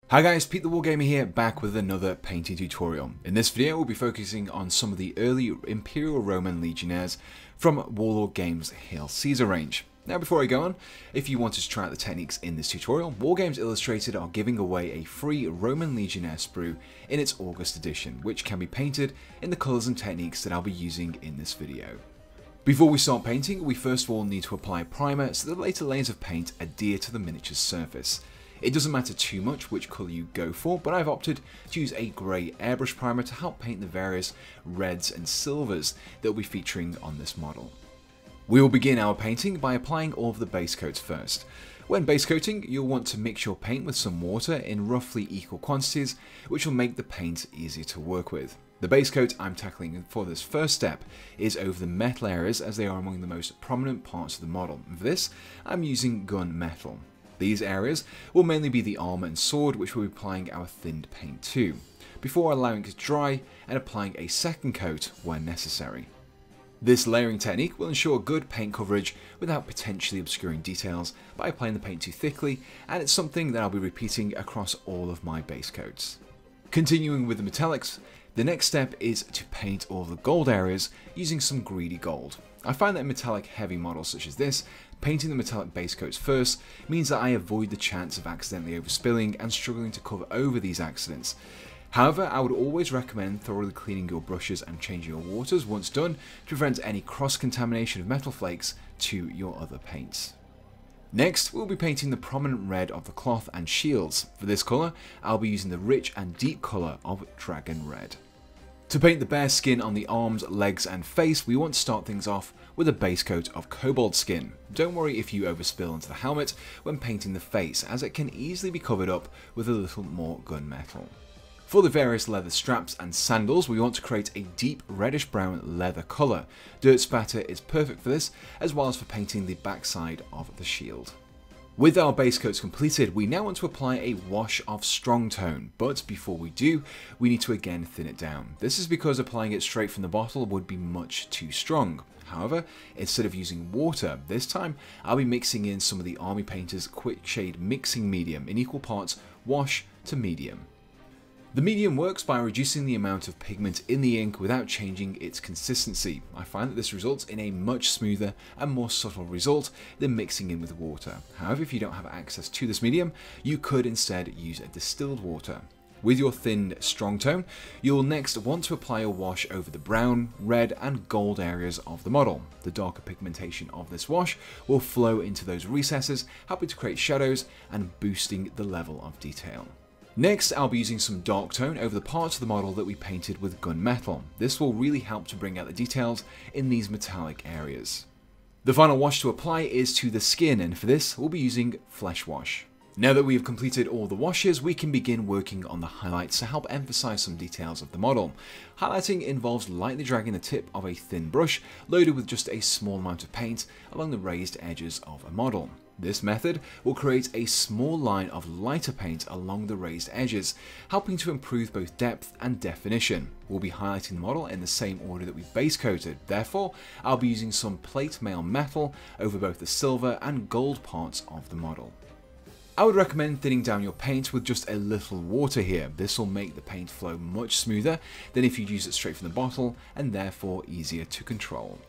Hi guys, Pete the Wargamer here, back with another painting tutorial. In this video we'll be focusing on some of the early Imperial Roman Legionaries from Warlord Games' Hail Caesar range. Now before I go on, if you wanted to try out the techniques in this tutorial, Wargames Illustrated are giving away a free Roman Legionnaire sprue in its August edition, which can be painted in the colours and techniques that I'll be using in this video. Before we start painting, we first of all need to apply primer so that the later layers of paint adhere to the miniature's surface. It doesn't matter too much which colour you go for, but I've opted to use a grey airbrush primer to help paint the various reds and silvers that will be featuring on this model. We will begin our painting by applying all of the base coats first. When base coating, you'll want to mix your paint with some water in roughly equal quantities, which will make the paint easier to work with. The base coat I'm tackling for this first step is over the metal areas, as they are among the most prominent parts of the model. For this, I'm using gun metal. These areas will mainly be the armour and sword, which we'll be applying our thinned paint to, before allowing it to dry and applying a second coat when necessary. This layering technique will ensure good paint coverage without potentially obscuring details by applying the paint too thickly, and it's something that I'll be repeating across all of my base coats. Continuing with the metallics, the next step is to paint all the gold areas using some greedy gold. I find that in metallic heavy models such as this, painting the metallic base coats first means that I avoid the chance of accidentally overspilling and struggling to cover over these accidents. However, I would always recommend thoroughly cleaning your brushes and changing your waters once done to prevent any cross-contamination of metal flakes to your other paints. Next, we'll be painting the prominent red of the cloth and shields. For this colour, I'll be using the rich and deep colour of Dragon Red. To paint the bare skin on the arms, legs and face, we want to start things off with a base coat of Kobold Skin. Don't worry if you overspill into the helmet when painting the face, as it can easily be covered up with a little more gunmetal. For the various leather straps and sandals, we want to create a deep reddish brown leather colour. Dirt Spatter is perfect for this, as well as for painting the backside of the shield. With our base coats completed, we now want to apply a wash of strong tone, but before we do, we need to again thin it down. This is because applying it straight from the bottle would be much too strong. However, instead of using water, this time I'll be mixing in some of the Army Painter's Quick Shade Mixing Medium in equal parts wash to medium. The medium works by reducing the amount of pigment in the ink without changing its consistency. I find that this results in a much smoother and more subtle result than mixing in with water. However, if you don't have access to this medium, you could instead use a distilled water. With your thinned strong tone, you'll next want to apply a wash over the brown, red and gold areas of the model. The darker pigmentation of this wash will flow into those recesses, helping to create shadows and boosting the level of detail. Next, I'll be using some dark tone over the parts of the model that we painted with gunmetal. This will really help to bring out the details in these metallic areas. The final wash to apply is to the skin, and for this we'll be using Flesh Wash. Now that we have completed all the washes, we can begin working on the highlights to help emphasize some details of the model. Highlighting involves lightly dragging the tip of a thin brush loaded with just a small amount of paint along the raised edges of a model. This method will create a small line of lighter paint along the raised edges, helping to improve both depth and definition. We'll be highlighting the model in the same order that we base coated, therefore I'll be using some plate mail metal over both the silver and gold parts of the model. I would recommend thinning down your paint with just a little water here. This will make the paint flow much smoother than if you use it straight from the bottle, and therefore easier to control.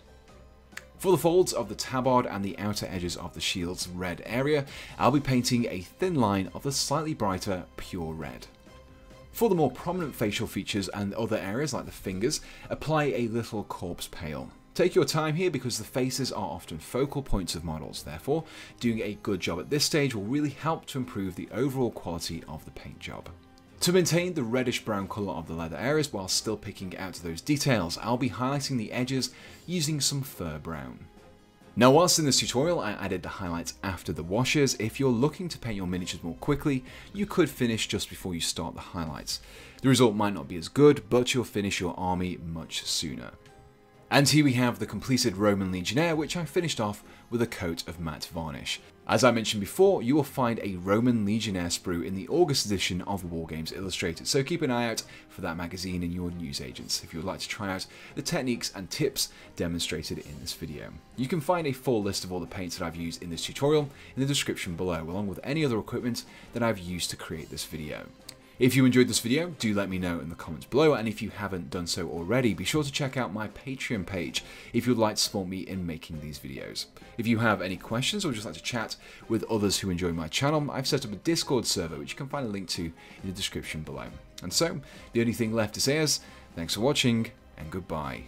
For the folds of the tabard and the outer edges of the shield's red area, I'll be painting a thin line of the slightly brighter pure red. For the more prominent facial features and other areas like the fingers, apply a little corpse pale. Take your time here because the faces are often focal points of models, therefore doing a good job at this stage will really help to improve the overall quality of the paint job. To maintain the reddish brown colour of the leather areas while still picking out those details, I'll be highlighting the edges using some fur brown. Now whilst in this tutorial I added the highlights after the washes, if you're looking to paint your miniatures more quickly, you could finish just before you start the highlights. The result might not be as good, but you'll finish your army much sooner. And here we have the completed Roman Legionnaire, which I finished off with a coat of matte varnish. As I mentioned before, you will find a Roman Legionnaire sprue in the August edition of Wargames Illustrated, so keep an eye out for that magazine in your newsagents if you would like to try out the techniques and tips demonstrated in this video. You can find a full list of all the paints that I've used in this tutorial in the description below, along with any other equipment that I've used to create this video. If you enjoyed this video, do let me know in the comments below, and if you haven't done so already, be sure to check out my Patreon page if you'd like to support me in making these videos. If you have any questions or just like to chat with others who enjoy my channel, I've set up a Discord server which you can find a link to in the description below. And so, the only thing left to say is, thanks for watching, and goodbye.